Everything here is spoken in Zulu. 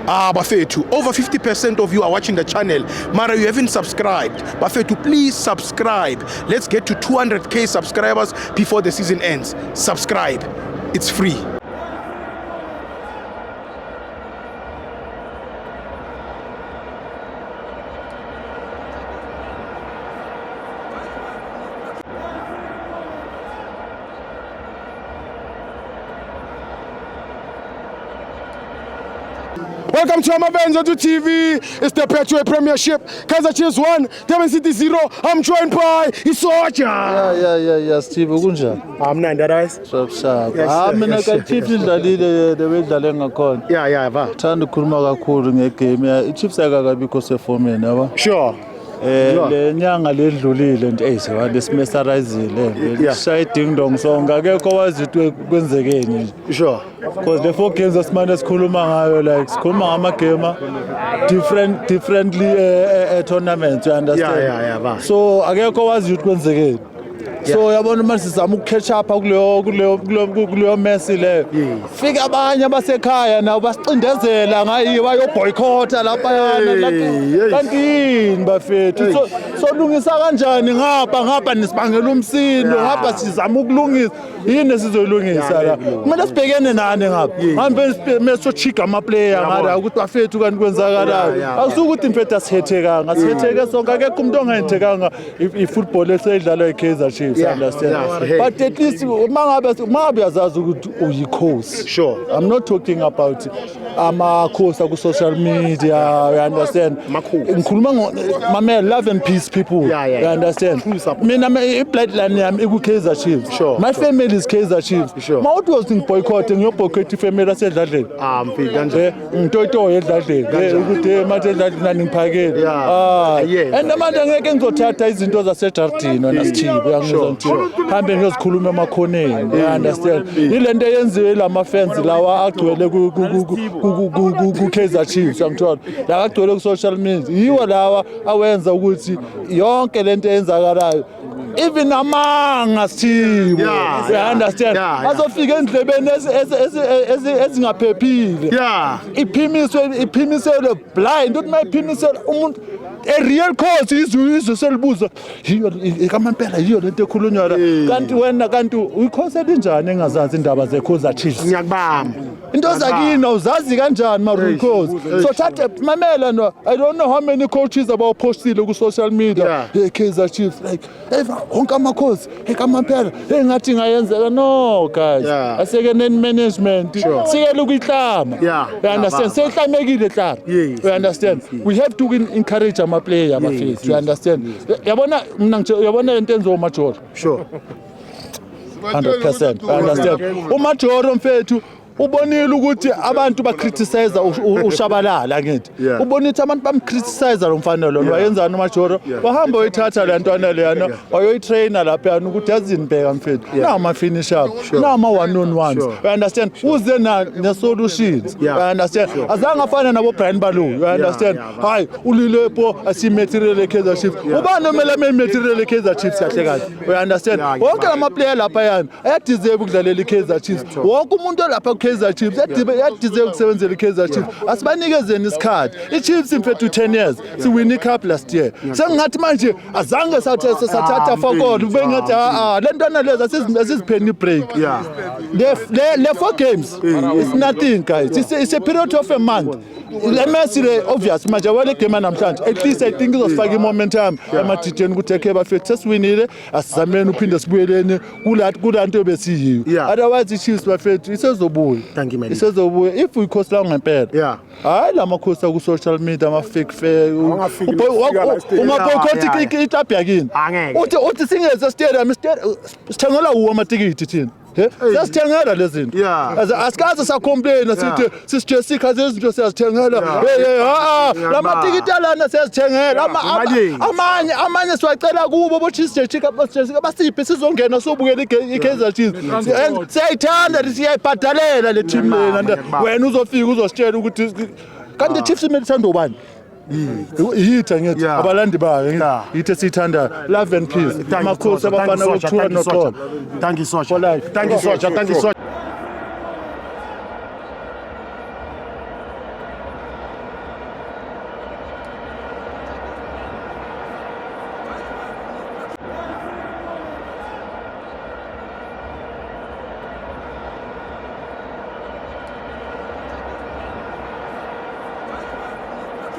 Bafethu, over 50% of you are watching the channel. Mara, you haven't subscribed. Bafethu, please subscribe. Let's get to 200k subscribers before the season ends. Subscribe. It's free. Welcome to Amavenzo to TV. It's the Petro Premiership. Kaizer Chiefs 1, Durban City 0. I'm joined by Isocha. Yeah, Steve kunjani? I'm nine, that eyes. Sharp. Yes, Mina ka Chiefs idlalile the way idlale ngakhona. Yeah, va. Thanda ukukhuluma kakhulu ngegame. iChiefs akakabikho seformeni yaba. Sure. Le nyanga ledlulile nje lesimestarizile lishaya ding dong song akekho wazi ukuthi kwenzekeni. Sure. Because the 4 games asimane sikhuluma ngayo like sikhuluma ngama game differently tournaments, you understand? Yeah, va. So akekho wazi ukuthi kwenzekeni. So yabona manje sizama ukuketch up kuleyo mess leyo. Fika abanye abasekhaya nabo basicindezela ngayiyo bayo boycott lapha yana kanti bafethu so lungisa kanjani ngapha nisibangela umsindo ngapha sizama ukulungisa yini sizoyilungisa la kumele sibhekene nani ngapha ngambe meso chika ama player ngara ukuthi bafethu kanti kwenzakalayo akusukuthi mfethu asihetheke sonke akekho umuntu ongayithekanga ifootball esedlalwa eKaizer Chiefs. Understand? But at least mangabe yazazi ukuthi uyikhosi. Sure. I'm not talking about amakhosi ku social media, you understand? Ngikhuluma mamela love and peace people, you understand? Mina bloodline yami iku Kaizer Chiefs. Sure. My family is Kaizer Chiefs. Sure. Mawuthi boycotting your boycott family asedladleni. Mfika kanje. Ngitoto edladleni. Ukuthi manje edladleni nani ngiphakele. And manje ngeke ngizothatha izinto zaseJardini nasithibe yangizwa hambe ngiyozikhuluma emakhoneni, you understand? Ilento eyenziwe lama fans lawa agcwele ku Kaizer Chiefs angithola la agcwele ku social media yiwo lawa awenza ukuthi yonke lento eyenzakalayo even amanga sithiwe, you understand? Azofika endlebeni ezingaphephile. Iphimisele blind uthi mayiphimisele umuntu a real cause izwe selibuza yiyo ikampela yiyo lento ekhulunywa la kanti wena kanti uyikhonsela njani engazazi indaba zeKaizer Chiefs? Ngiyakubamba. Into zakini uzazi kanjani ma-cause? So thatha mamela no, I don't know how many coaches abawupostile ku social media Kaizer Chiefs like wonke amakhosi ekampela engathi ngayenzeka. No guys, aseke management sikele ukuyihlama, you understand? Sehlamekile hlala, you understand? We have to encourage ama player abafethu, you understand? Yabona mina yabona into enzo uMajoro. Sure. 100%, you understand? uMajoro mfethu ubonile ukuthi abantu bacriticize uShabalala ngithi ubonile abantu bamcriticize lo mfanelo lo wayenzana uMajoro wahamba uyithatha le ntwana leyana wayoyitrainer lapha yana ukuthi yazini bheka mfethu na ama finish up na ama one on ones, you understand? Uze na solutions, you understand? Azange afana nabo Brian Balu, you understand? Hayi ulilepo asimaterial eKaizer Chiefs ubani omela material eKaizer Chiefs kahle, you understand? Wonke ama player lapha yana ayadeserve ukudlalela eKaizer Chiefs. Wonke umuntu lapha Kaizer Chiefs yadeserve ukusebenzela iKaizer Chiefs. Asibanikezeni isikhathi. iChiefs mfethu 10 years siwin icup last year. Sengathi manje azange sathatha fakolo ube ngathi le ntwana lezi asizipheni break. The 4 games is nothing guys. It's a period of a month. Le Messi le obvious manje wale game namhlanje at least I think uzofaka i-momentum emadijeni ukuthi ekhe bafethu sesiwinile asizameni uphinde sibuyeleni kulanto besiyiyo. Otherwise iChiefs bafethu isezobuya. Thank you man. Isezobuya if we cost la ngempela. Hayi lamakhosi ku social media ama fake fair ungaboycott iClub yakini. Uthi singeze stadium sithengela uwa amatikiti thina. Sasithengela lezi zinto. Asikaze sacomplain sithi sisijessika zezinto siyazithengela. Lamatikiti alana siyazithengela. Amanye siwacela kubo bothi sijessika basiphe sizongena sobukela iKaizer Chiefs. Siyayithanda siyayibhadalela le team lena. Wena uzofika uzositshela ukuthi kanti iChiefs imithando ubani? Yitha ngithi abalandi bayo yithe sithanda love and peace. Amakhosi abafana ukuthula noxolo. Thank you so much. Thank you so much.